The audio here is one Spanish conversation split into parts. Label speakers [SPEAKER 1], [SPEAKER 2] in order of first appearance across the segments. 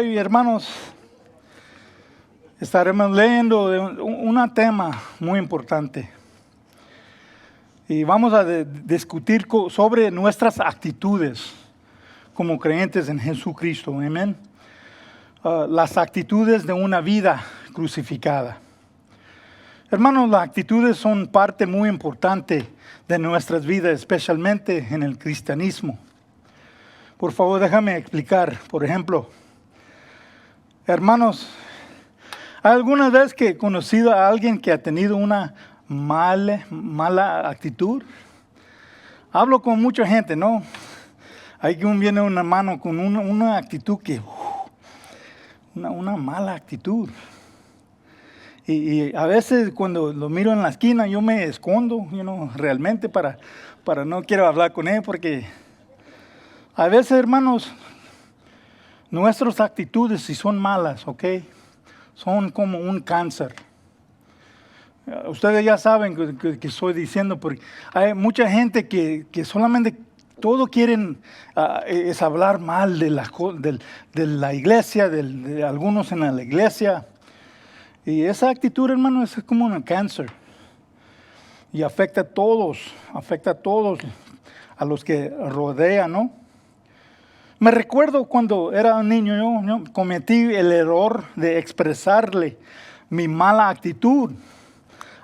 [SPEAKER 1] Hoy, hermanos, estaremos leyendo de un tema muy importante. Y vamos a discutir sobre nuestras actitudes como creyentes en Jesucristo. Amén. Las actitudes de una vida crucificada. Hermanos, las actitudes son parte muy importante de nuestras vidas, especialmente en el cristianismo. Por favor, déjame explicar. Por ejemplo, hermanos, ¿hay alguna vez que he conocido a alguien que ha tenido una mala actitud? Hablo con mucha gente, ¿no? Hay quien viene una mano con una actitud que, una mala actitud. Y a veces cuando lo miro en la esquina yo me escondo, realmente para no quiero hablar con él porque a veces, hermanos, nuestras actitudes si son malas, ¿ok? Son como un cáncer. Ustedes ya saben que estoy diciendo porque hay mucha gente que solamente todo quieren es hablar mal de la iglesia, de algunos en la iglesia. Y esa actitud, hermano, es como un cáncer. Y afecta a todos, a los que rodean, ¿no? Me recuerdo cuando era un niño, yo cometí el error de expresarle mi mala actitud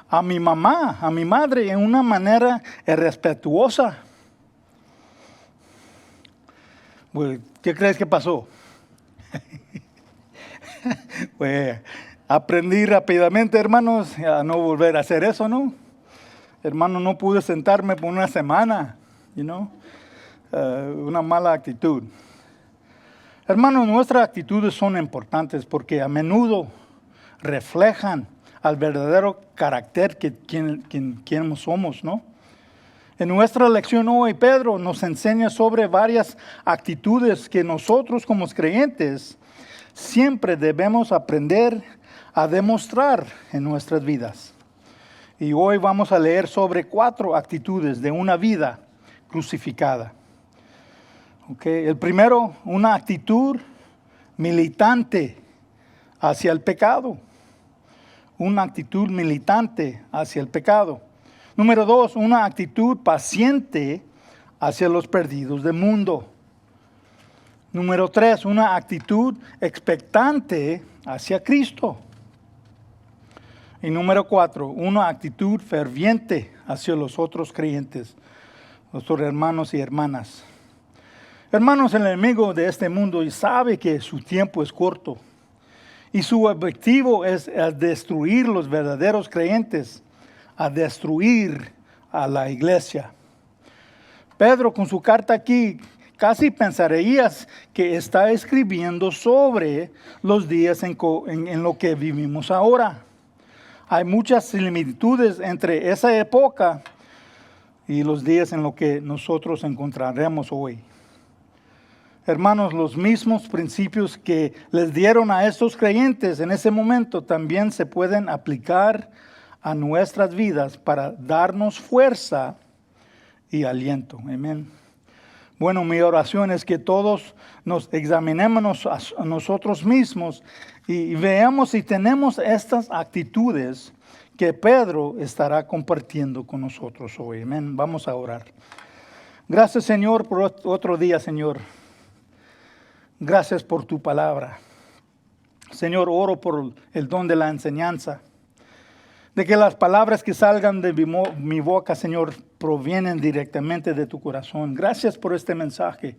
[SPEAKER 1] a mi mamá, a mi madre, en una manera irrespetuosa. Pues, ¿qué crees que pasó? Pues aprendí rápidamente, hermanos, a no volver a hacer eso, ¿no? Hermano, no pude sentarme por una semana, una mala actitud. Hermanos, nuestras actitudes son importantes porque a menudo reflejan al verdadero carácter quien somos, ¿no? En nuestra lección hoy, Pedro nos enseña sobre varias actitudes que nosotros como creyentes siempre debemos aprender a demostrar en nuestras vidas. Y hoy vamos a leer sobre 4 actitudes de una vida crucificada. Okay. El primero, una actitud militante hacia el pecado. Una actitud militante hacia el pecado. Número 2, una actitud paciente hacia los perdidos del mundo. Número 3, una actitud expectante hacia Cristo. Y número 4, una actitud ferviente hacia los otros creyentes, nuestros hermanos y hermanas. Hermanos, el enemigo de este mundo sabe que su tiempo es corto y su objetivo es destruir los verdaderos creyentes, a destruir a la iglesia. Pedro, con su carta aquí, casi pensarías que está escribiendo sobre los días en lo que vivimos ahora. Hay muchas similitudes entre esa época y los días en lo que nosotros encontraremos hoy. Hermanos, los mismos principios que les dieron a estos creyentes en ese momento también se pueden aplicar a nuestras vidas para darnos fuerza y aliento. Amén. Bueno, mi oración es que todos nos examinemos a nosotros mismos y veamos si tenemos estas actitudes que Pedro estará compartiendo con nosotros hoy. Amén. Vamos a orar. Gracias, Señor, por otro día, Señor. Gracias por tu palabra. Señor, oro por el don de la enseñanza. De que las palabras que salgan de mi boca, Señor, provienen directamente de tu corazón. Gracias por este mensaje.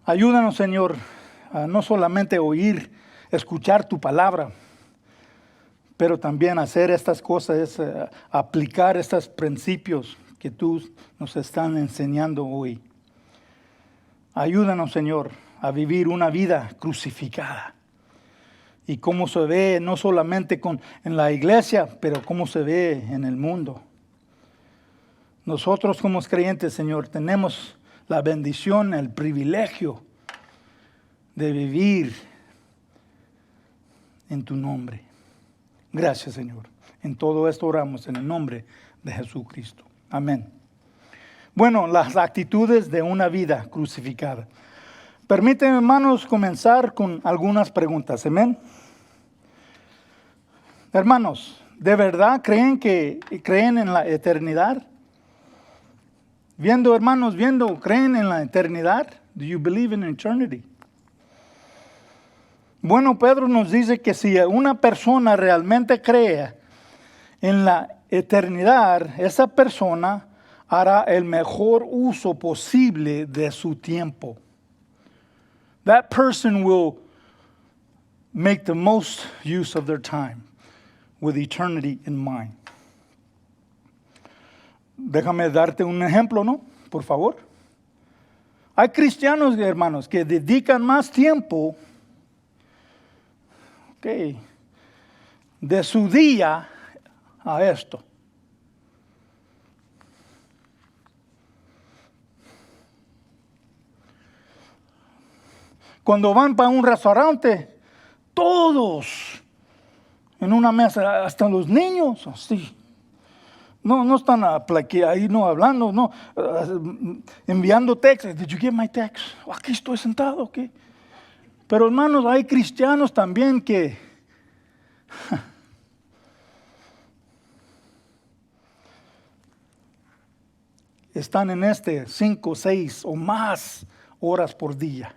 [SPEAKER 1] Ayúdanos, Señor, a no solamente oír, escuchar tu palabra, pero también hacer estas cosas, aplicar estos principios que tú nos estás enseñando hoy. Ayúdanos, Señor, a vivir una vida crucificada. Y cómo se ve no solamente en la iglesia, pero cómo se ve en el mundo. Nosotros como creyentes, Señor, tenemos la bendición, el privilegio de vivir en tu nombre. Gracias, Señor. En todo esto oramos en el nombre de Jesucristo. Amén. Bueno, las actitudes de una vida crucificada. Permítanme, hermanos, comenzar con algunas preguntas. Amén. Hermanos, ¿de verdad creen en la eternidad? Hermanos, ¿creen en la eternidad? Do you believe in eternity? Bueno, Pedro nos dice que si una persona realmente cree en la eternidad, esa persona hará el mejor uso posible de su tiempo. That person will make the most use of their time with eternity in mind. Déjame darte un ejemplo, ¿no? Por favor. Hay cristianos, hermanos, que dedican más tiempo de su día a esto. Cuando van para un restaurante, todos en una mesa, hasta los niños, así. No están ahí no hablando, no enviando textos. Did you get my text? Aquí estoy sentado, ¿qué? Pero hermanos, hay cristianos también que están en 5, 6 o más horas por día.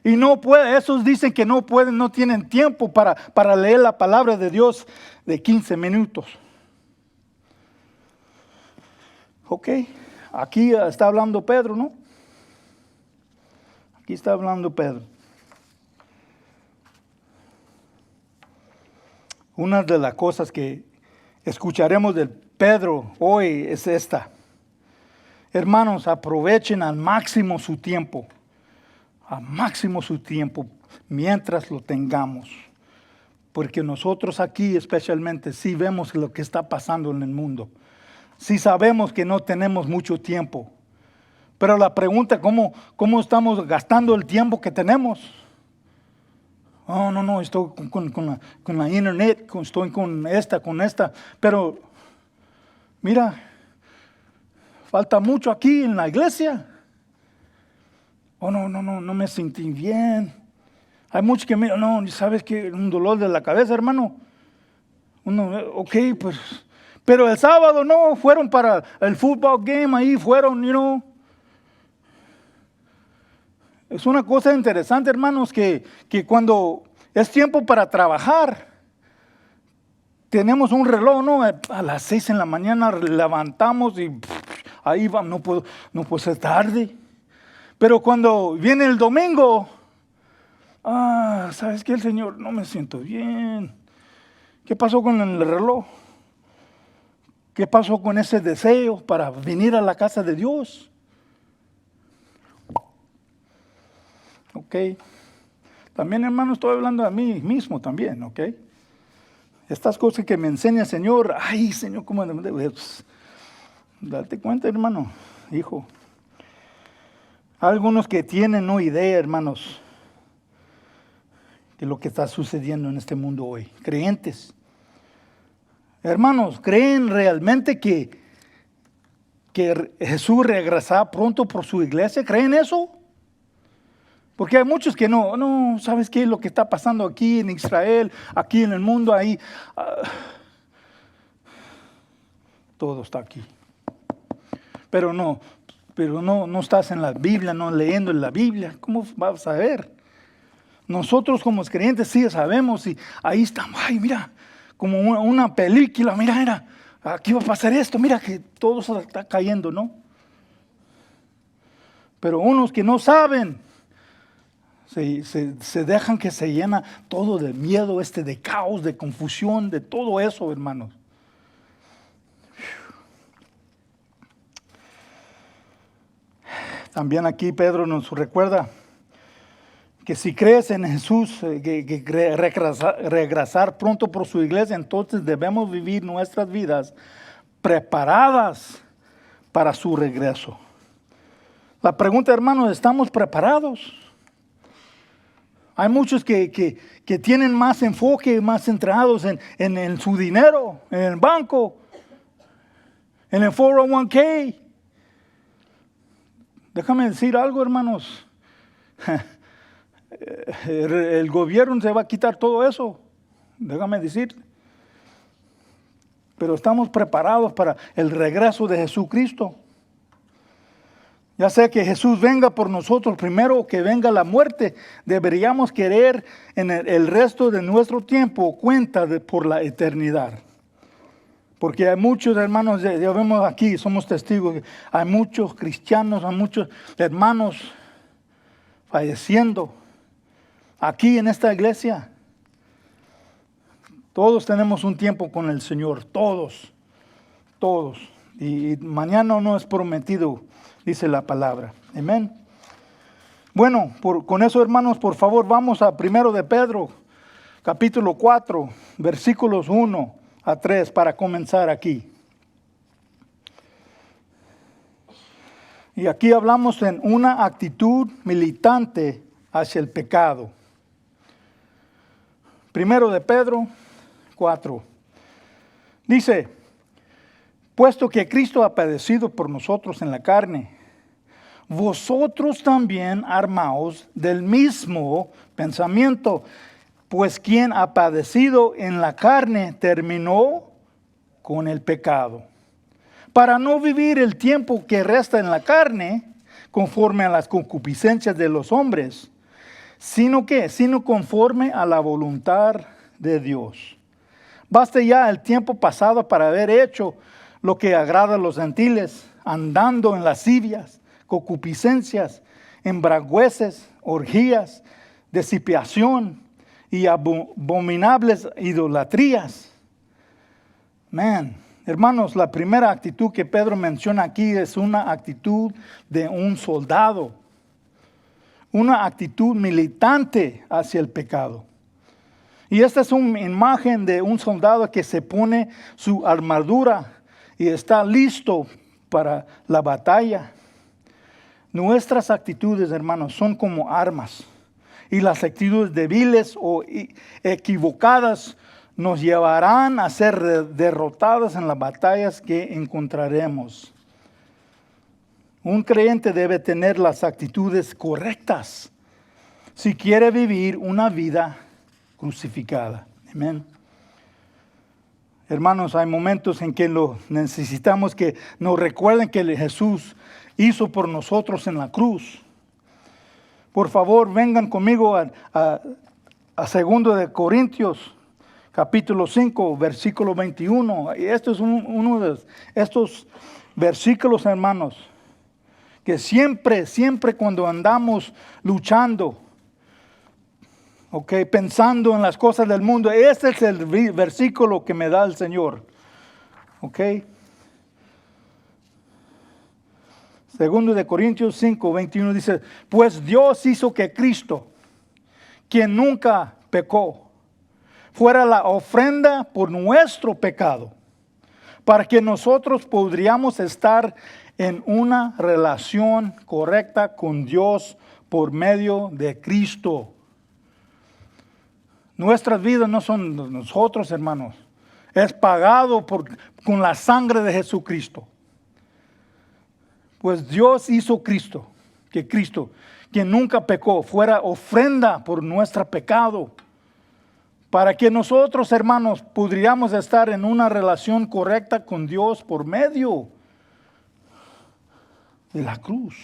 [SPEAKER 1] Y no pueden, esos dicen que no pueden, no tienen tiempo para leer la palabra de Dios de 15 minutos. Ok, aquí está hablando Pedro, ¿no? Aquí está hablando Pedro. Una de las cosas que escucharemos de Pedro hoy es esta. Hermanos, aprovechen al máximo su tiempo. Al máximo su tiempo mientras lo tengamos. Porque nosotros aquí especialmente sí vemos lo que está pasando en el mundo. Sí sabemos que no tenemos mucho tiempo. Pero la pregunta, ¿cómo estamos gastando el tiempo que tenemos? Oh, no, estoy con la internet, estoy con esta. Pero, mira, falta mucho aquí en la iglesia. Oh, no me sentí bien. Hay muchos que miran, no, ¿sabes qué? Un dolor de la cabeza, hermano. Ok, pues. Pero el sábado no, fueron para el football game, ahí fueron, Es una cosa interesante, hermanos, que cuando es tiempo para trabajar, tenemos un reloj, ¿no? A las 6 en la mañana levantamos y ahí vamos, no puedo ser tarde. Pero cuando viene el domingo, ¿sabes qué? El Señor, no me siento bien. ¿Qué pasó con el reloj? ¿Qué pasó con ese deseo para venir a la casa de Dios? Ok. También, hermano, estoy hablando a mí mismo también, ok. Estas cosas que me enseña el Señor, Señor, ¿cómo? Pues, date cuenta, hermano, hijo. Algunos que tienen no idea, hermanos, de lo que está sucediendo en este mundo hoy. Creyentes. Hermanos, ¿creen realmente que Jesús regresará pronto por su iglesia? ¿Creen eso? Porque hay muchos que no, ¿sabes qué? Lo que está pasando aquí en Israel, aquí en el mundo, ahí, todo está aquí. Pero no estás en la Biblia, no leyendo en la Biblia. ¿Cómo vas a ver? Nosotros como creyentes sí sabemos y ahí estamos, mira, como una película, mira, aquí va a pasar esto, mira que todo se está cayendo, ¿no? Pero unos que no saben, se dejan que se llena todo de miedo, de caos, de confusión, de todo eso, hermanos. También aquí Pedro nos recuerda que si crees en Jesús, que regresar pronto por su iglesia, entonces debemos vivir nuestras vidas preparadas para su regreso. La pregunta, hermanos, ¿estamos preparados? Hay muchos que tienen más enfoque, más centrados en su dinero, en el banco, en el 401k. Déjame decir algo, hermanos. El gobierno se va a quitar todo eso, déjame decir. Pero estamos preparados para el regreso de Jesucristo. Ya sea que Jesús venga por nosotros primero o que venga la muerte, deberíamos querer en el resto de nuestro tiempo cuenta por la eternidad. Porque hay muchos hermanos, ya vemos aquí, somos testigos, hay muchos cristianos, hay muchos hermanos falleciendo aquí en esta iglesia. Todos tenemos un tiempo con el Señor, todos. Y mañana no es prometido, dice la palabra. Amén. Bueno, con eso, hermanos, por favor, vamos a 1 de Pedro, capítulo 4, versículos 1 a 3, para comenzar aquí. Y aquí hablamos en una actitud militante hacia el pecado. 1 de Pedro 4. Dice, puesto que Cristo ha padecido por nosotros en la carne, vosotros también armaos del mismo pensamiento, pues quien ha padecido en la carne terminó con el pecado, para no vivir el tiempo que resta en la carne, conforme a las concupiscencias de los hombres, sino conforme a la voluntad de Dios. Basta ya el tiempo pasado para haber hecho lo que agrada a los gentiles, andando en lascivias, concupiscencias, embriagueces, orgías, disipación y abominables idolatrías. Hermanos, la primera actitud que Pedro menciona aquí es una actitud de un soldado, una actitud militante hacia el pecado. Y esta es una imagen de un soldado que se pone su armadura y está listo para la batalla. Nuestras actitudes, hermanos, son como armas. Y las actitudes débiles o equivocadas nos llevarán a ser derrotadas en las batallas que encontraremos. Un creyente debe tener las actitudes correctas si quiere vivir una vida crucificada. Amén. Hermanos, hay momentos en que necesitamos que nos recuerden que Jesús hizo por nosotros en la cruz. Por favor, vengan conmigo a 2 de Corintios, capítulo 5, versículo 21. Y esto es uno de estos versículos, hermanos, que siempre cuando andamos luchando, pensando en las cosas del mundo, este es el versículo que me da el Señor. 2 de Corintios 5, 21 dice, pues Dios hizo que Cristo, quien nunca pecó, fuera la ofrenda por nuestro pecado, para que nosotros podríamos estar en una relación correcta con Dios por medio de Cristo. Nuestras vidas no son de nosotros, hermanos. Es pagado con la sangre de Jesucristo. Pues Dios hizo que Cristo, quien nunca pecó, fuera ofrenda por nuestro pecado, para que nosotros, hermanos, podríamos estar en una relación correcta con Dios por medio de la cruz.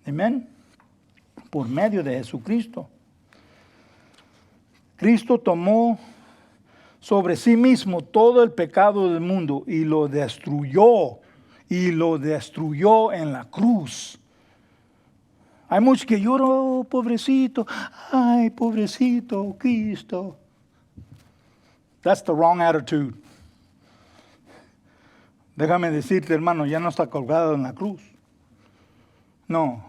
[SPEAKER 1] Amén. Por medio de Jesucristo. Cristo tomó sobre sí mismo todo el pecado del mundo y lo destruyó en la cruz. Hay muchos que lloran, oh, pobrecito, ay, pobrecito, Cristo. That's the wrong attitude. Déjame decirte, hermano, ya no está colgado en la cruz. No,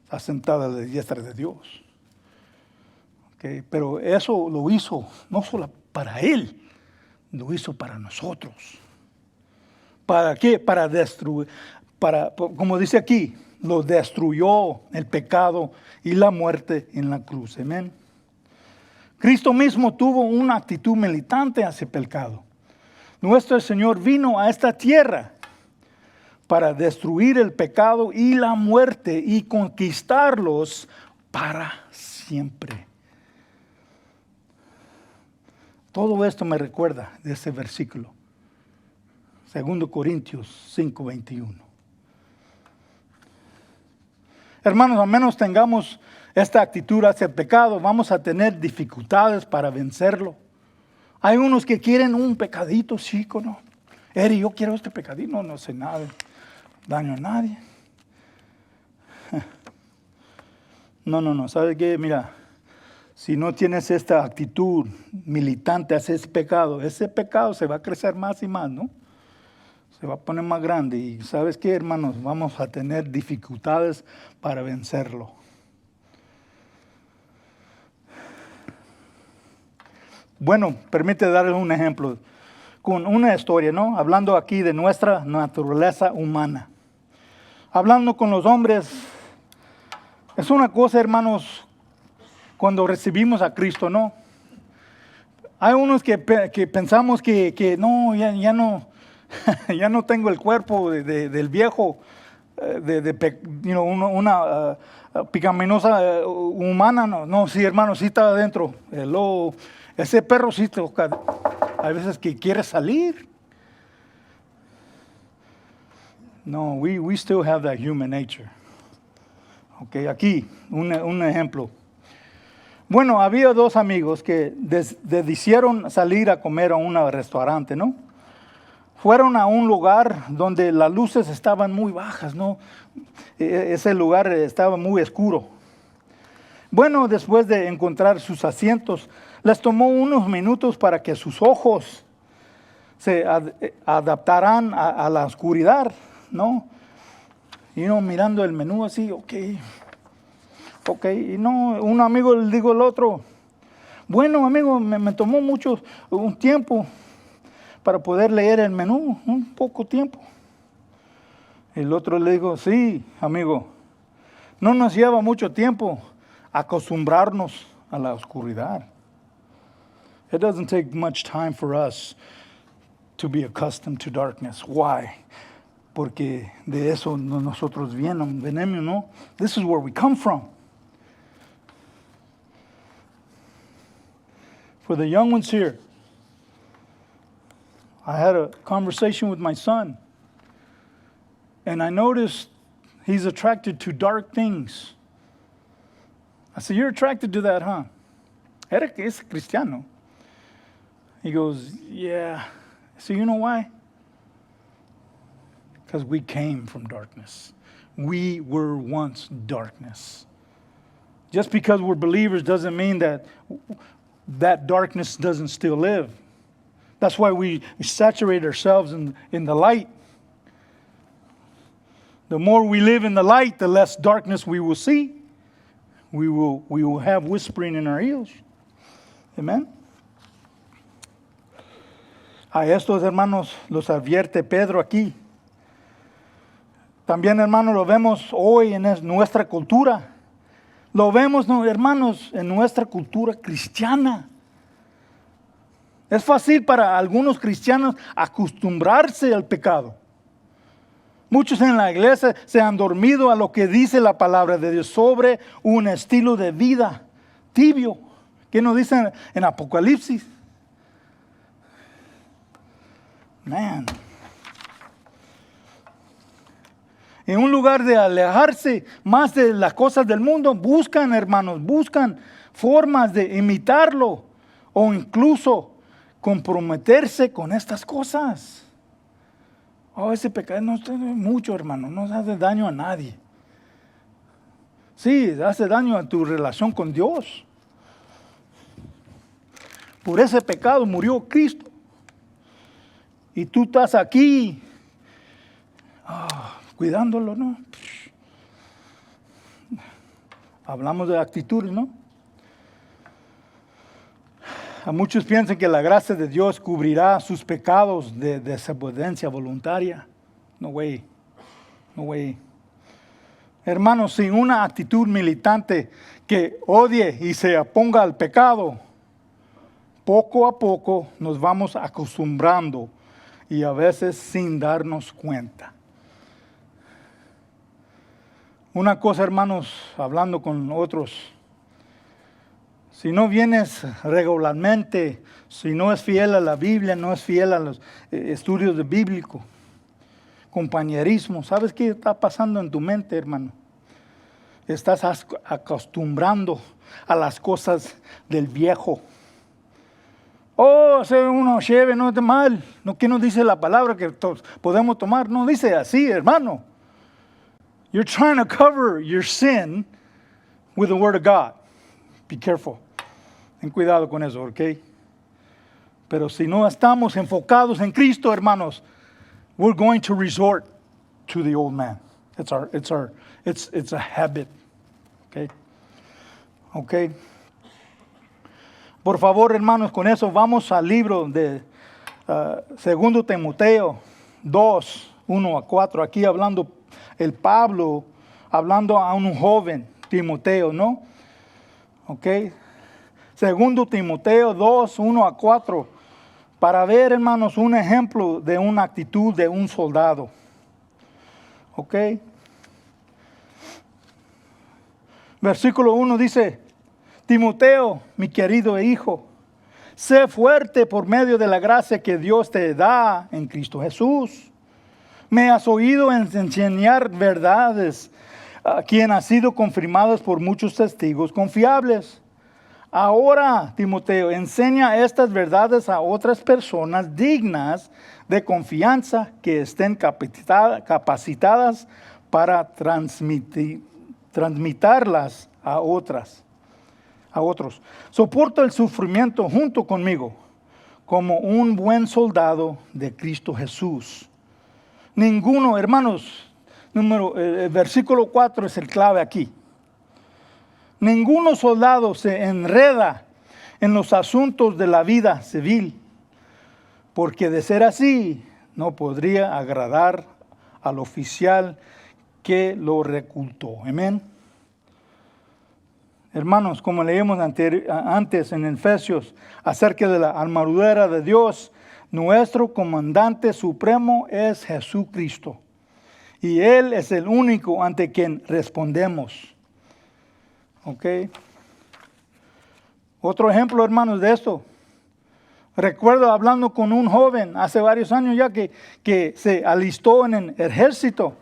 [SPEAKER 1] está sentado a la diestra de Dios. Pero eso lo hizo no solo para Él, lo hizo para nosotros. ¿Para qué? Para destruir, como dice aquí, lo destruyó el pecado y la muerte en la cruz. Amén. Cristo mismo tuvo una actitud militante hacia el pecado. Nuestro Señor vino a esta tierra para destruir el pecado y la muerte y conquistarlos para siempre. Todo esto me recuerda de ese versículo. 2 Corintios 5:21. Hermanos, a menos tengamos esta actitud hacia el pecado, vamos a tener dificultades para vencerlo. Hay unos que quieren un pecadito chico, ¿no? Eri, yo quiero este pecadito, no hace nada, daño a nadie. No, ¿sabes qué? Mira, si no tienes esta actitud militante hacia ese pecado se va a crecer más y más, ¿no? Se va a poner más grande y ¿sabes qué, hermanos? Vamos a tener dificultades para vencerlo. Bueno, permite darles un ejemplo con una historia, ¿no? Hablando aquí de nuestra naturaleza humana. Hablando con los hombres, es una cosa, hermanos, cuando recibimos a Cristo, ¿no? Hay unos que pensamos que no, ya no, ya no tengo el cuerpo del viejo, una picaminosa humana. No, sí, hermano, sí está adentro. Ese perro sí toca. Hay veces que quiere salir. No, we still have that human nature. Okay, aquí, un ejemplo. Bueno, había dos amigos que decidieron salir a comer a un restaurante, ¿no? Fueron a un lugar donde las luces estaban muy bajas, ¿no? Ese lugar estaba muy oscuro. Bueno, después de encontrar sus asientos, les tomó unos minutos para que sus ojos se adaptaran a la oscuridad, ¿no? Y mirando el menú así, ok. Y un amigo le dijo al otro, bueno, amigo, me tomó un tiempo para poder leer el menú, un poco tiempo. El otro le dijo, sí, amigo, no nos lleva mucho tiempo acostumbrarnos a la oscuridad. It doesn't take much time for us to be accustomed to darkness. Why? Porque de eso nosotros venimos, ¿no? This is where we come from. For the young ones here, I had a conversation with my son, and I noticed he's attracted to dark things. I said, you're attracted to that, huh? Es cristiano. He goes, yeah. So you know why? Because we came from darkness. We were once darkness. Just because we're believers doesn't mean that darkness doesn't still live. That's why we saturate ourselves in the light. The more we live in the light, the less darkness we will see. We will have whispering in our ears. Amen. A estos hermanos los advierte Pedro aquí. También, hermanos, lo vemos hoy en nuestra cultura. Lo vemos, hermanos, en nuestra cultura cristiana. Es fácil para algunos cristianos acostumbrarse al pecado. Muchos en la iglesia se han dormido a lo que dice la palabra de Dios sobre un estilo de vida tibio. ¿Qué nos dicen en Apocalipsis? Man. En un lugar de alejarse más de las cosas del mundo, buscan, hermanos, buscan formas de imitarlo o incluso comprometerse con estas cosas. Oh, ese pecado no es mucho, hermano, no hace daño a nadie. Sí, hace daño a tu relación con Dios. Por ese pecado murió Cristo. Y tú estás aquí cuidándolo, ¿no? Hablamos de actitudes, ¿no? A muchos piensan que la gracia de Dios cubrirá sus pecados de desobediencia voluntaria. No way. No way. Hermanos, sin una actitud militante que odie y se oponga al pecado, poco a poco nos vamos acostumbrando y a veces sin darnos cuenta. Una cosa, hermanos, hablando con otros, si no vienes regularmente, si no es fiel a la Biblia, no es fiel a los estudios de bíblico, compañerismo, ¿sabes qué está pasando en tu mente, hermano? Estás acostumbrando a las cosas del viejo. Oh, ser uno chévere no es mal. No, ¿qué nos dice la palabra que podemos tomar? No dice así, hermano. You're trying to cover your sin with the Word of God. Be careful. Ten cuidado con eso, ¿ok? Pero si no estamos enfocados en Cristo, hermanos, we're going to resort to the old man. It's a habit. Okay? Okay. Por favor, hermanos, con eso vamos al libro de 2 Timoteo 2, 1 a 4. Aquí hablando el Pablo, hablando a un joven Timoteo, ¿no? Okay. 2 Timoteo 2, 1 a 4. Para ver, hermanos, un ejemplo de una actitud de un soldado. ¿Ok? Versículo 1 dice, Timoteo, mi querido hijo, sé fuerte por medio de la gracia que Dios te da en Cristo Jesús. Me has oído enseñar verdades, quien han sido confirmadas por muchos testigos confiables. Ahora, Timoteo, enseña estas verdades a otras personas dignas de confianza que estén capacitadas para transmitirlas a otros. Soporta el sufrimiento junto conmigo como un buen soldado de Cristo Jesús. Ninguno, hermanos, versículo 4 es el clave aquí. Ninguno soldado se enreda en los asuntos de la vida civil, porque de ser así, no podría agradar al oficial que lo reclutó. Amén. Hermanos, como leímos antes en Efesios acerca de la armadura de Dios, nuestro comandante supremo es Jesucristo. Y Él es el único ante quien respondemos. ¿Ok? Otro ejemplo, hermanos, de esto. Recuerdo hablando con un joven hace varios años ya que se alistó en el ejército.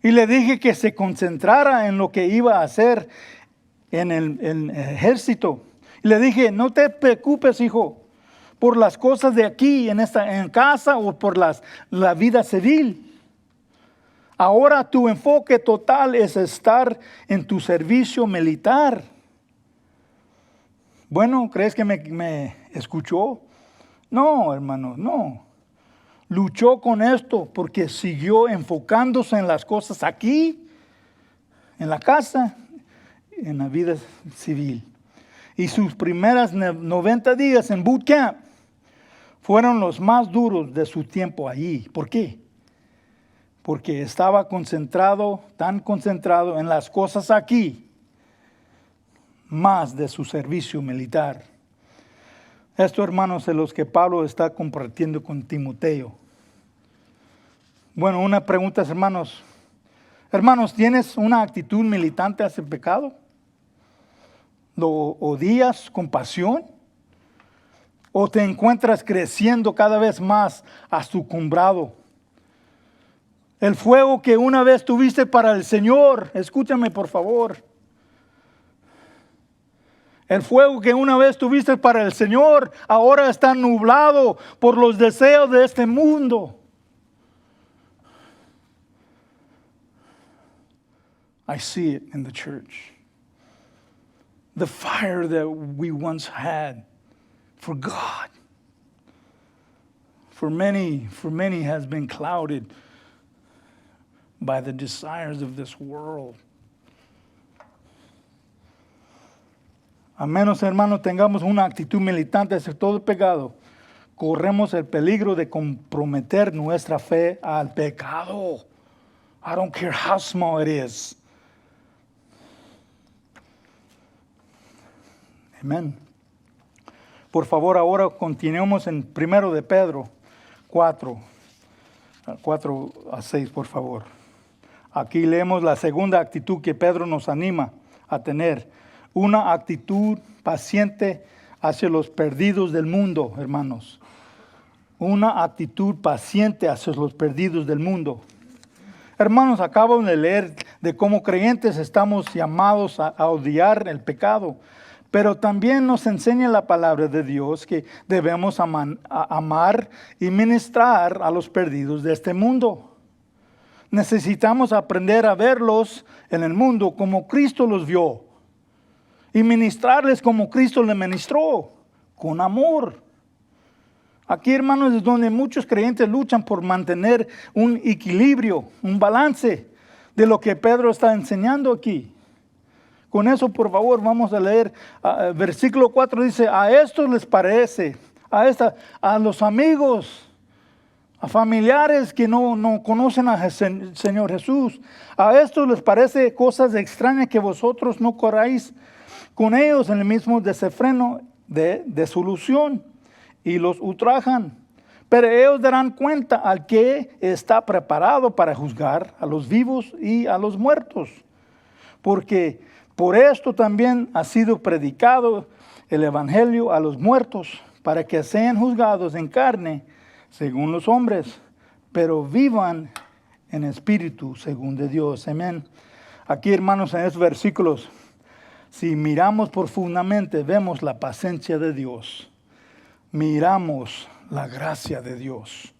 [SPEAKER 1] Y le dije que se concentrara en lo que iba a hacer en el ejército. Y le dije, no te preocupes, hijo, por las cosas de aquí, en casa o por la vida civil. Ahora tu enfoque total es estar en tu servicio militar. Bueno, ¿crees que me escuchó? No, hermano, no. Luchó con esto porque siguió enfocándose en las cosas aquí, en la casa, en la vida civil. Y sus primeras 90 días en boot camp fueron los más duros de su tiempo allí. ¿Por qué? Porque estaba tan concentrado en las cosas aquí, más de su servicio militar. Esto, hermanos, es lo que Pablo está compartiendo con Timoteo. Bueno, una pregunta, hermanos. Hermanos, ¿tienes una actitud militante hacia el pecado? ¿Lo odias con pasión? ¿O te encuentras creciendo cada vez más acostumbrado? El fuego que una vez tuviste para el Señor, escúchame por favor. El fuego que una vez tuviste para el Señor, ahora está nublado por los deseos de este mundo. I see it in the church. The fire that we once had for God, for many has been clouded by the desires of this world. A menos, hermanos, tengamos una actitud militante hacia todo el pecado, corremos el peligro de comprometer nuestra fe al pecado. I don't care how small it is. Amén. Por favor, ahora continuemos en 1 de Pedro 4 a 6, por favor. Aquí leemos la segunda actitud que Pedro nos anima a tener. Una actitud paciente hacia los perdidos del mundo, hermanos. Una actitud paciente hacia los perdidos del mundo. Hermanos, acabo de leer de cómo creyentes estamos llamados a odiar el pecado. Pero también nos enseña la palabra de Dios que debemos amar y ministrar a los perdidos de este mundo. Necesitamos aprender a verlos en el mundo como Cristo los vio y ministrarles como Cristo les ministró, con amor. Aquí, hermanos, es donde muchos creyentes luchan por mantener un equilibrio, un balance de lo que Pedro está enseñando aquí. Con eso, por favor, vamos a leer. Versículo 4 dice, a estos les parece, a los amigos, a familiares que no conocen al Señor Jesús, a estos les parece cosas extrañas que vosotros no corráis con ellos en el mismo desenfreno de desolución y los ultrajan. Pero ellos darán cuenta al que está preparado para juzgar a los vivos y a los muertos. Porque por esto también ha sido predicado el evangelio a los muertos, para que sean juzgados en carne según los hombres, pero vivan en espíritu según de Dios. Amén. Aquí, hermanos, en estos versículos, si miramos profundamente, vemos la paciencia de Dios. Miramos la gracia de Dios.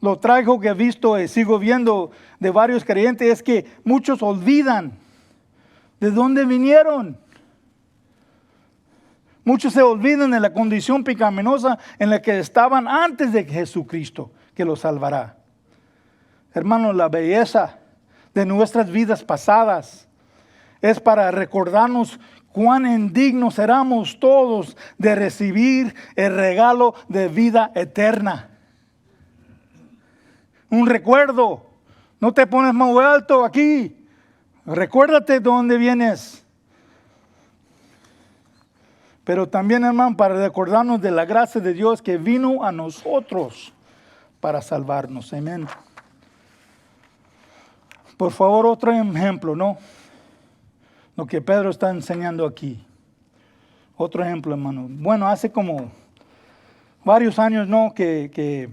[SPEAKER 1] Lo trágico que he visto y sigo viendo de varios creyentes es que muchos olvidan de dónde vinieron. Muchos se olvidan de la condición pecaminosa en la que estaban antes de Jesucristo, que los salvará. Hermanos, la belleza de nuestras vidas pasadas es para recordarnos cuán indignos éramos todos de recibir el regalo de vida eterna. Un recuerdo. No te pones muy alto aquí. Recuérdate de dónde vienes. Pero también, hermano, para recordarnos de la gracia de Dios que vino a nosotros para salvarnos. Amén. Por favor, otro ejemplo, ¿no? Lo que Pedro está enseñando aquí. Otro ejemplo, hermano. Bueno, hace como varios años, ¿no? Que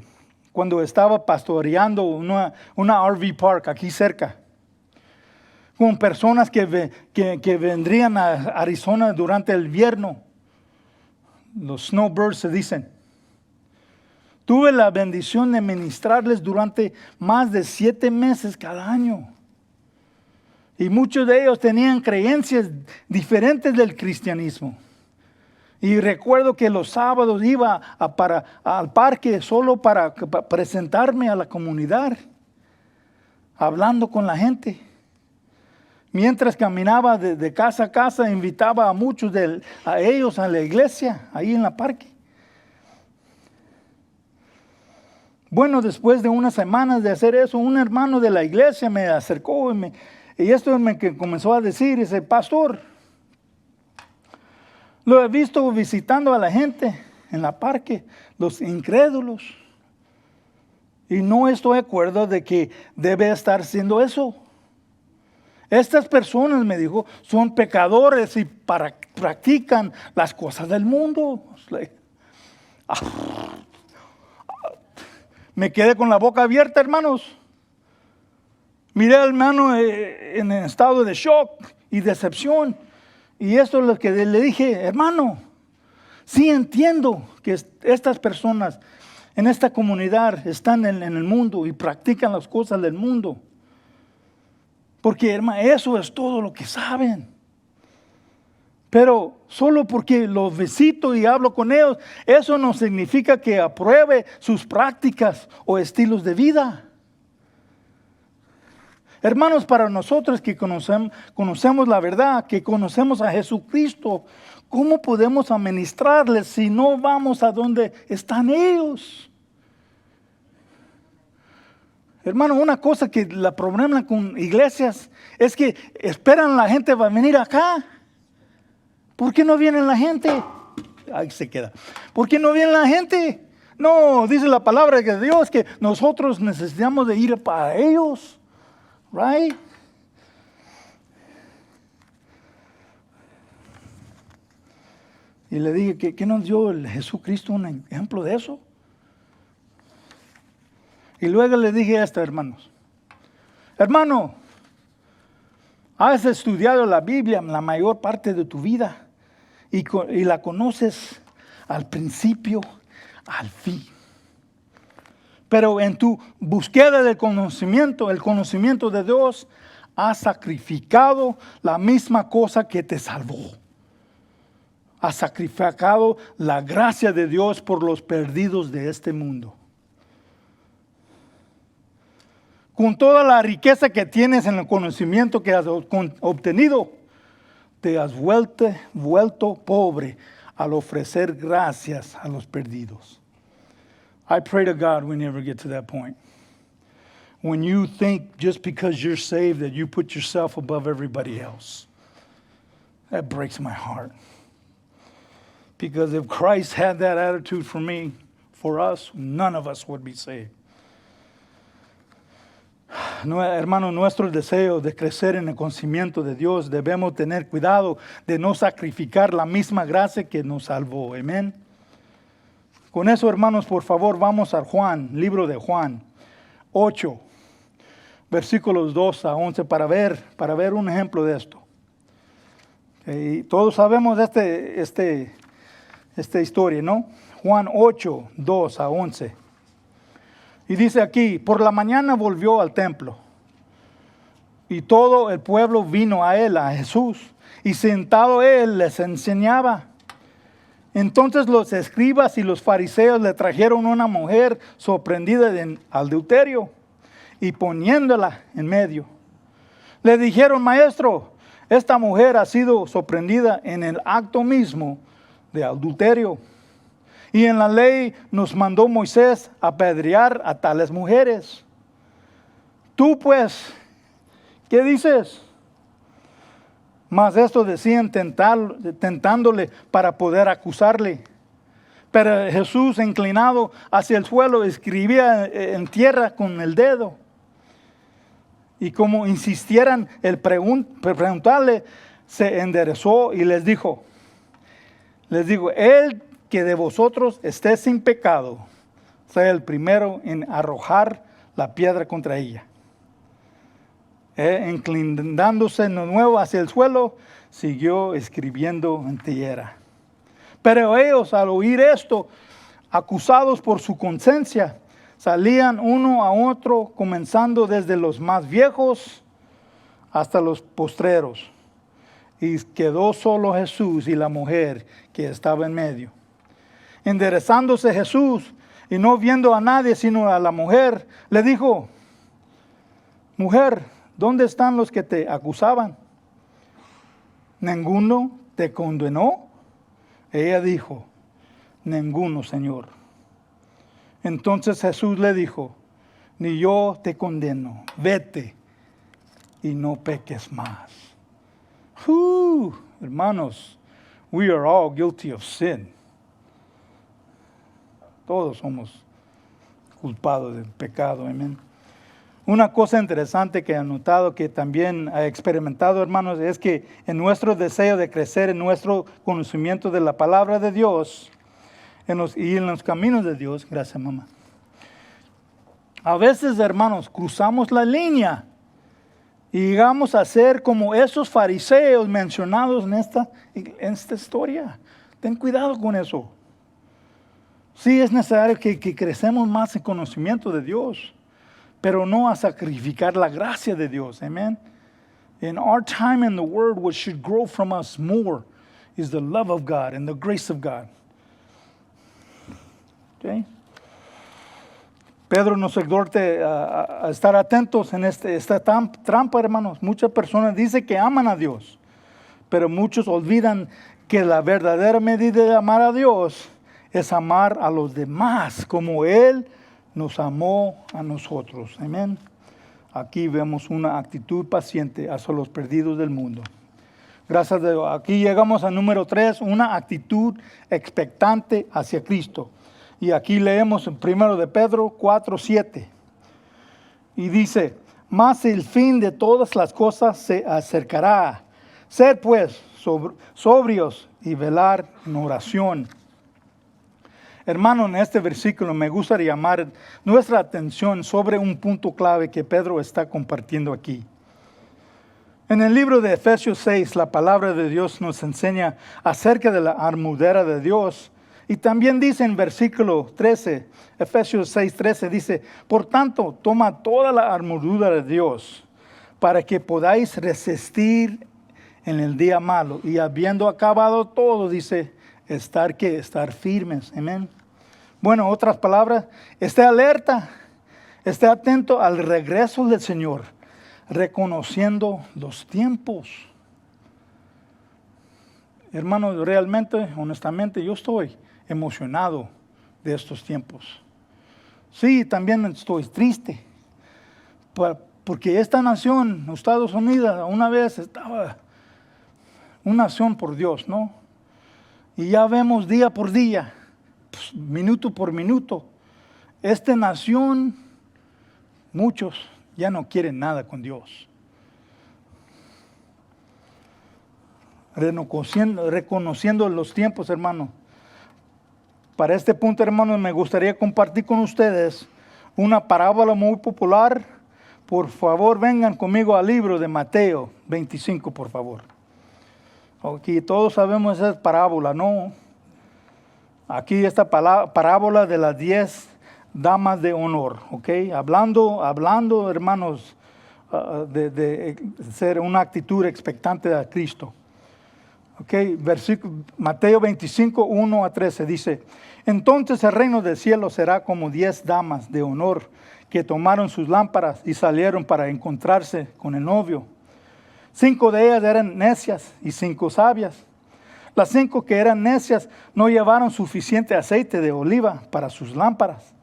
[SPEAKER 1] cuando estaba pastoreando una RV park aquí cerca, con personas que vendrían a Arizona durante el invierno. Los snowbirds se dicen. Tuve la bendición de ministrarles durante más de 7 meses cada año. Y muchos de ellos tenían creencias diferentes del cristianismo. Y recuerdo que los sábados iba al parque solo para presentarme a la comunidad, hablando con la gente. Mientras caminaba de casa a casa, invitaba a muchos a ellos a la iglesia, ahí en la parque. Bueno, después de unas semanas de hacer eso, un hermano de la iglesia me acercó y esto me comenzó a decir, dice, pastor, lo he visto visitando a la gente en la parque, los incrédulos, y no estoy de acuerdo de que debe estar haciendo eso. Estas personas, me dijo, son pecadores y practican las cosas del mundo. Me quedé con la boca abierta, hermanos. Miré al hermano en estado de shock y decepción. Y esto es lo que le dije, hermano, sí entiendo que estas personas en esta comunidad están en el mundo y practican las cosas del mundo. Porque, hermano, eso es todo lo que saben. Pero solo porque los visito y hablo con ellos, eso no significa que apruebe sus prácticas o estilos de vida. Hermanos, para nosotros que conocemos la verdad, que conocemos a Jesucristo, ¿cómo podemos administrarles si no vamos a donde están ellos? Hermano, una cosa que la problema con iglesias es que esperan la gente va a venir acá. ¿Por qué no viene la gente? Ahí se queda. ¿Por qué no viene la gente? No, dice la palabra de Dios que nosotros necesitamos de ir para ellos. Right? Y le dije, ¿qué nos dio el Jesucristo un ejemplo de eso? Y luego le dije esto, hermanos. Hermano, has estudiado la Biblia la mayor parte de tu vida y la conoces al principio, al fin. Pero en tu búsqueda del conocimiento, el conocimiento de Dios, has sacrificado la misma cosa que te salvó. Has sacrificado la gracia de Dios por los perdidos de este mundo. Con toda la riqueza que tienes en el conocimiento que has obtenido, te has vuelto pobre al ofrecer gracias a los perdidos. I pray to God we never get to that point. When you think just because you're saved that you put yourself above everybody else. That breaks my heart. Because if Christ had that attitude for me, for us, none of us would be saved. No, hermano, nuestro deseo de crecer en el conocimiento de Dios, debemos tener cuidado de no sacrificar la misma gracia que nos salvó. Amén. Con eso, hermanos, por favor, vamos a Juan, libro de Juan 8, versículos 2 a 11, para ver un ejemplo de esto. Y todos sabemos esta historia, ¿no? Juan 8, 2 a 11. Y dice aquí, por la mañana volvió al templo, y todo el pueblo vino a él, a Jesús, y sentado él les enseñaba. Entonces los escribas y los fariseos le trajeron una mujer sorprendida en adulterio, y poniéndola en medio, le dijeron, maestro, esta mujer ha sido sorprendida en el acto mismo de adulterio. Y en la ley nos mandó Moisés apedrear a tales mujeres. Tú pues, ¿qué dices? Mas esto decían tentándole para poder acusarle. Pero Jesús, inclinado hacia el suelo, escribía en tierra con el dedo. Y como insistieran el preguntarle, se enderezó y les dijo, el que de vosotros esté sin pecado, sea el primero en arrojar la piedra contra ella. Inclinándose de nuevo hacia el suelo, siguió escribiendo en tierra. Pero ellos, al oír esto, acusados por su conciencia, salían uno a otro, comenzando desde los más viejos hasta los postreros. Y quedó solo Jesús y la mujer que estaba en medio. Enderezándose Jesús y no viendo a nadie sino a la mujer, le dijo, mujer, ¿dónde están los que te acusaban? ¿Ninguno te condenó? Ella dijo, ninguno, Señor. Entonces Jesús le dijo, ni yo te condeno, vete y no peques más. Hermanos, we are all guilty of sin. Todos somos culpados del pecado, amén. Una cosa interesante que he notado, que también he experimentado, hermanos, es que en nuestro deseo de crecer, en nuestro conocimiento de la palabra de Dios, y en los caminos de Dios, gracias mamá. A veces, hermanos, cruzamos la línea y llegamos a ser como esos fariseos mencionados en esta historia. Ten cuidado con eso. Sí es necesario que crecemos más en conocimiento de Dios, pero no a sacrificar la gracia de Dios. Amen. In our time in the Word, what should grow from us more is the love of God and the grace of God. Okay. Pedro nos exhorta a estar atentos en esta trampa, hermanos. Muchas personas dicen que aman a Dios, pero muchos olvidan que la verdadera medida de amar a Dios es amar a los demás como Él nos amó a nosotros. Amén. Aquí vemos una actitud paciente hacia los perdidos del mundo. Gracias a Dios. Aquí llegamos al número 3, una actitud expectante hacia Cristo. Y aquí leemos en 1 de Pedro 4:7. Y dice, mas el fin de todas las cosas se acercará. Sed pues sobrios y velar en oración. Hermano, en este versículo me gustaría llamar nuestra atención sobre un punto clave que Pedro está compartiendo aquí. En el libro de Efesios 6, la palabra de Dios nos enseña acerca de la armadura de Dios. Y también dice en versículo 13, Efesios 6, 13, dice, por tanto, toma toda la armadura de Dios para que podáis resistir en el día malo. Y habiendo acabado todo, dice, estar firmes. Amén. Bueno, otras palabras, esté alerta, esté atento al regreso del Señor, reconociendo los tiempos. Hermanos, realmente, honestamente, yo estoy emocionado de estos tiempos. Sí, también estoy triste, porque esta nación, Estados Unidos, una vez estaba una nación por Dios, ¿no? Y ya vemos día por día, pues, minuto por minuto, esta nación, muchos ya no quieren nada con Dios. Reconociendo los tiempos, hermano. Para este punto, hermano, me gustaría compartir con ustedes una parábola muy popular. Por favor, vengan conmigo al libro de Mateo 25, por favor. Aquí todos sabemos esa parábola, ¿no? Aquí esta parábola de las 10 damas de honor, ¿ok? Hablando, hermanos, de ser una actitud expectante a Cristo. Ok, Mateo 25, 1 a 13 dice, entonces el reino del cielo será como 10 damas de honor que tomaron sus lámparas y salieron para encontrarse con el novio. 5 de ellas eran necias y 5 sabias. Las 5 que eran necias no llevaron suficiente aceite de oliva para sus lámparas,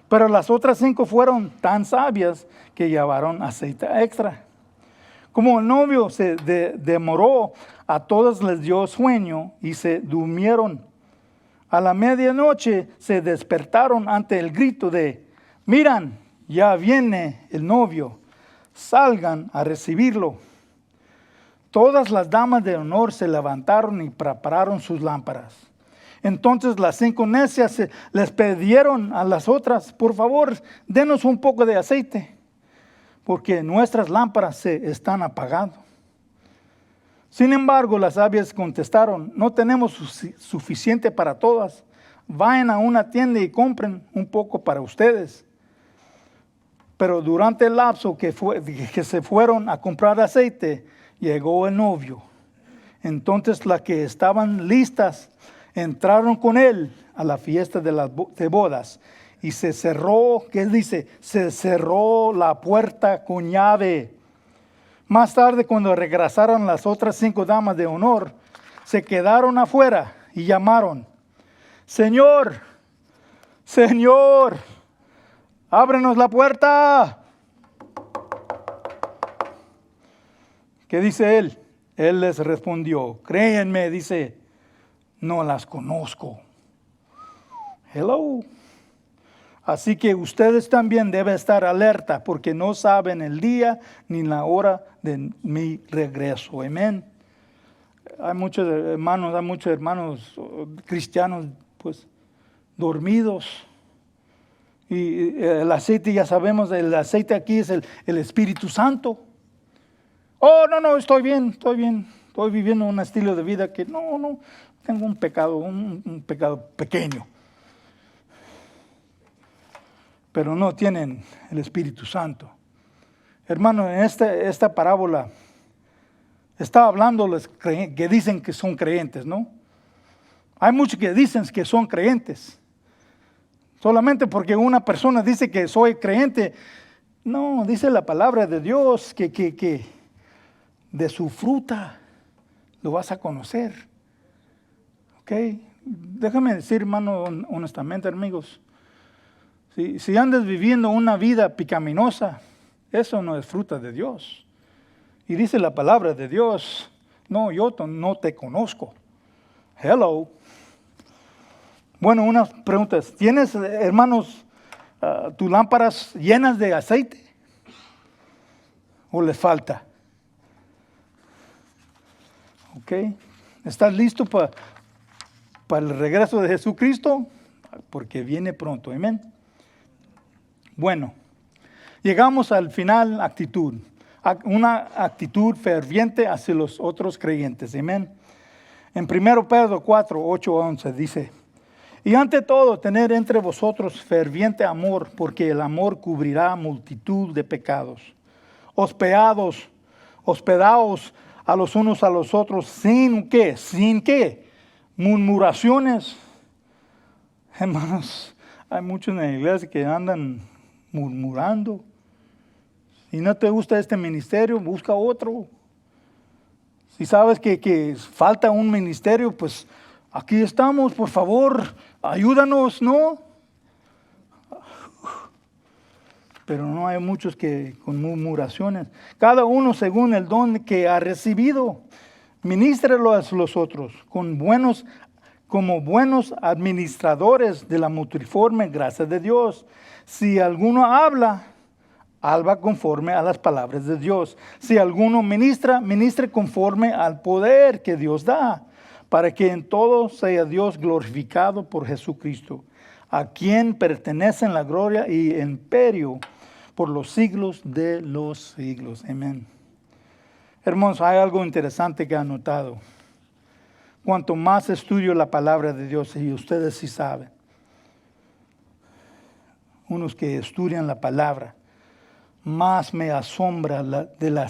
[SPEAKER 1] pero las otras 5 fueron tan sabias que llevaron aceite extra. Como el novio se demoró, a todas les dio sueño y se durmieron. A la medianoche se despertaron ante el grito de, miran, ya viene el novio, salgan a recibirlo. Todas las damas de honor se levantaron y prepararon sus lámparas. Entonces las 5 necias les pidieron a las otras, por favor, denos un poco de aceite, porque nuestras lámparas se están apagando. Sin embargo, las sabias contestaron, no tenemos suficiente para todas. Vayan a una tienda y compren un poco para ustedes. Pero durante el lapso que se fueron a comprar aceite, llegó el novio. Entonces las que estaban listas entraron con él a la fiesta de bodas. Y se cerró, ¿qué dice? Se cerró la puerta con llave. Más tarde, cuando regresaron las otras 5 damas de honor, se quedaron afuera y llamaron, Señor, Señor, ábrenos la puerta. ¿Qué dice él? Él les respondió, créanme, dice, no las conozco. Hello. Así que ustedes también deben estar alerta porque no saben el día ni la hora de mi regreso. Amén. Hay muchos hermanos cristianos pues dormidos. Y el aceite, ya sabemos, el aceite aquí es el Espíritu Santo. Oh, no, estoy bien. Estoy viviendo un estilo de vida que no, tengo un pecado pequeño. Pero no tienen el Espíritu Santo. Hermano, en esta parábola está hablando los que dicen que son creyentes, ¿no? Hay muchos que dicen que son creyentes. Solamente porque una persona dice que soy creyente, no, dice la palabra de Dios que de su fruta lo vas a conocer. ¿Ok? Déjame decir, hermano, honestamente, amigos. Si andas viviendo una vida pecaminosa, eso no es fruta de Dios. Y dice la palabra de Dios, no, yo no te conozco. Hello. Bueno, unas preguntas. ¿Tienes, hermanos, tus lámparas llenas de aceite? ¿O les falta? ¿Ok? ¿Estás listo para el regreso de Jesucristo? Porque viene pronto, amén. Bueno, llegamos al final, actitud. Una actitud ferviente hacia los otros creyentes, amén. En 1 Pedro 4, 8 a 11 dice: y ante todo, tener entre vosotros ferviente amor, porque el amor cubrirá multitud de pecados. Hospedaos a los unos a los otros, ¿sin qué? ¿Sin qué? Murmuraciones. Hermanos, hay muchos en la iglesia que andan murmurando. Si no te gusta este ministerio, busca otro. Si sabes que falta un ministerio, pues aquí estamos, por favor, ayúdanos, ¿no? Pero no hay muchos que con murmuraciones. Cada uno según el don que ha recibido, ministrelo a los otros como buenos administradores de la multiforme gracia de Dios. Si alguno habla conforme a las palabras de Dios. Si alguno ministre conforme al poder que Dios da, para que en todo sea Dios glorificado por Jesucristo, a quien pertenecen la gloria y el imperio por los siglos de los siglos. Amén. Hermanos, hay algo interesante que he notado. Cuanto más estudio la palabra de Dios, y ustedes sí saben, unos que estudian la palabra, más me asombra de la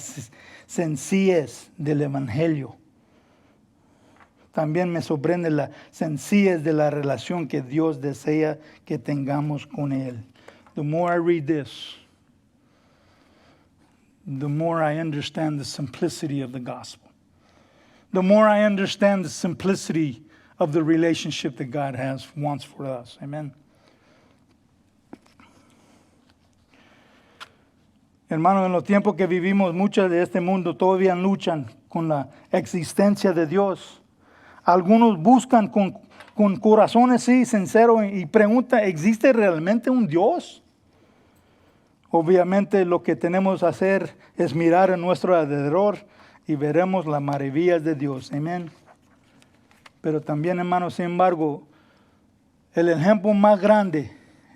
[SPEAKER 1] sencillez del Evangelio. También me sorprende la sencillez de la relación que Dios desea que tengamos con Él. The more I read this, the more I understand the simplicity of the gospel. The more I understand the simplicity of the relationship that God wants for us. Amen. Hermanos, en los tiempos que vivimos, muchos de este mundo todavía luchan con la existencia de Dios. Algunos buscan con corazones sinceros y preguntan, ¿existe realmente un Dios? Obviamente lo que tenemos que hacer es mirar a nuestro alrededor y veremos las maravillas de Dios. Amén. Pero también, hermanos, sin embargo, el ejemplo más grande,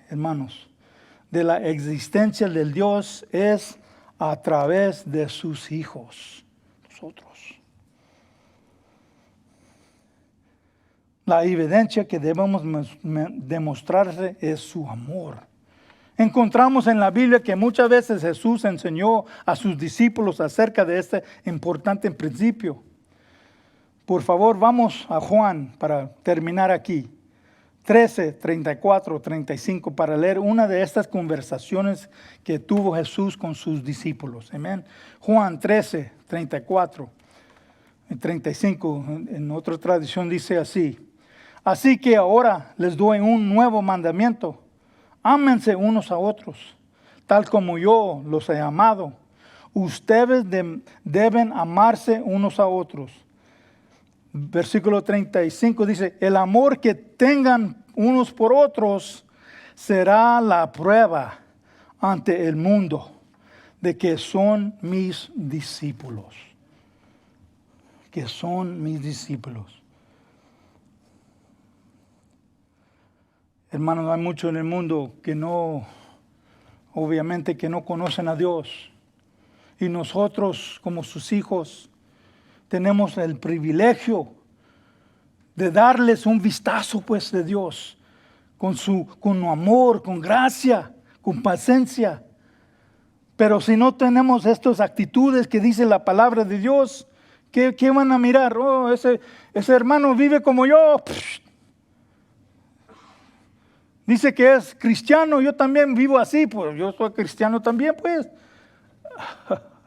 [SPEAKER 1] hermanos, de la existencia del Dios es a través de sus hijos, nosotros. La evidencia que debemos demostrarse es su amor. Encontramos en la Biblia que muchas veces Jesús enseñó a sus discípulos acerca de este importante principio. Por favor, vamos a Juan para terminar aquí. 13, 34, 35, para leer una de estas conversaciones que tuvo Jesús con sus discípulos. Amén. Juan 13, 34 y 35, en otra tradición dice así: así que ahora les doy un nuevo mandamiento. Ámense unos a otros, tal como yo los he amado. Ustedes deben amarse unos a otros. Versículo 35 dice: el amor que tengan unos por otros será la prueba ante el mundo de que son mis discípulos. Que son mis discípulos. Hermanos, hay muchos en el mundo que obviamente que no conocen a Dios. Y nosotros, como sus hijos, tenemos el privilegio de darles un vistazo, pues, de Dios, con amor, con gracia, con paciencia. Pero si no tenemos estas actitudes que dice la palabra de Dios, ¿qué van a mirar? Oh, ese hermano vive como yo. Dice que es cristiano, yo también vivo así, pues yo soy cristiano también, pues.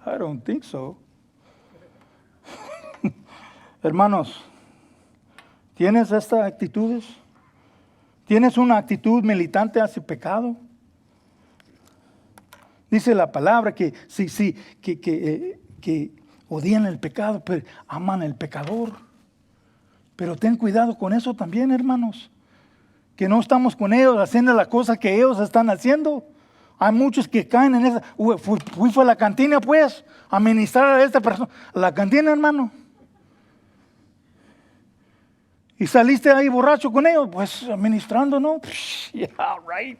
[SPEAKER 1] I don't think so. Hermanos, ¿tienes estas actitudes? ¿Tienes una actitud militante hacia el pecado? Dice la palabra que que odian el pecado, pero aman al pecador. Pero ten cuidado con eso también, hermanos. Que no estamos con ellos haciendo las cosas que ellos están haciendo. Hay muchos que caen en esa. Fui a la cantina, pues, a ministrar a esta persona. A la cantina, hermano. Y saliste ahí borracho con ellos, pues, ministrando, ¿no? Yeah, right.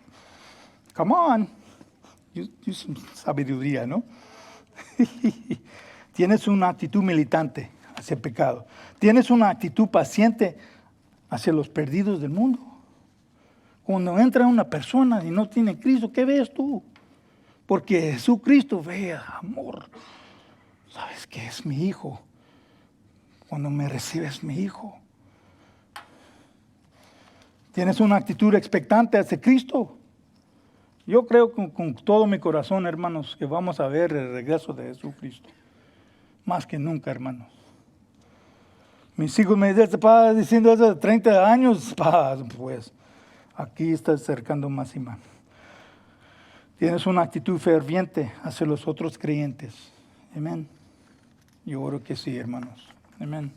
[SPEAKER 1] Come on. Sabiduría, ¿no? Tienes una actitud militante hacia el pecado. Tienes una actitud paciente hacia los perdidos del mundo. Cuando entra una persona y no tiene Cristo, ¿qué ves tú? Porque Jesucristo ve amor. ¿Sabes qué es mi hijo? Cuando me recibes mi hijo. Tienes una actitud expectante hacia Cristo. Yo creo con todo mi corazón, hermanos, que vamos a ver el regreso de Jesucristo. Más que nunca, hermanos. Mis hijos me dicen, pa, diciendo eso de 30 años, pa, pues aquí está acercando más y más. Tienes una actitud ferviente hacia los otros creyentes. Amén. Yo oro que sí, hermanos. Amén.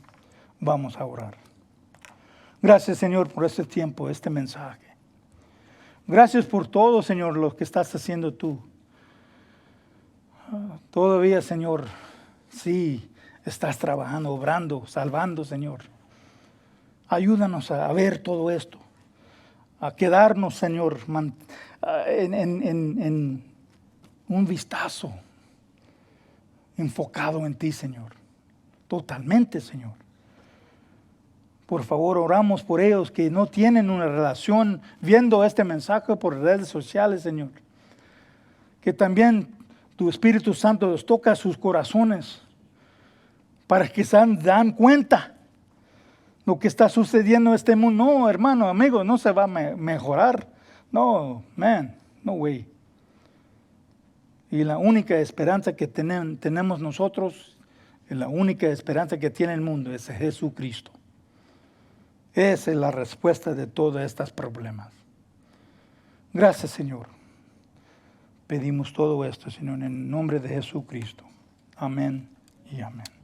[SPEAKER 1] Vamos a orar. Gracias, Señor, por este tiempo, este mensaje. Gracias por todo, Señor, lo que estás haciendo tú. Todavía, Señor, sí, estás trabajando, obrando, salvando, Señor. Ayúdanos a ver todo esto, a quedarnos, Señor, en un vistazo enfocado en ti, Señor. Totalmente, Señor. Por favor, oramos por ellos que no tienen una relación viendo este mensaje por redes sociales, Señor. Que también tu Espíritu Santo los toca sus corazones para que se dan cuenta lo que está sucediendo en este mundo. No, hermano, amigo, no se va a mejorar. No, man, no way. Y la única esperanza que tenemos nosotros, y la única esperanza que tiene el mundo es Jesucristo. Esa es la respuesta de todos estos problemas. Gracias, Señor. Pedimos todo esto, Señor, en el nombre de Jesucristo. Amén y amén.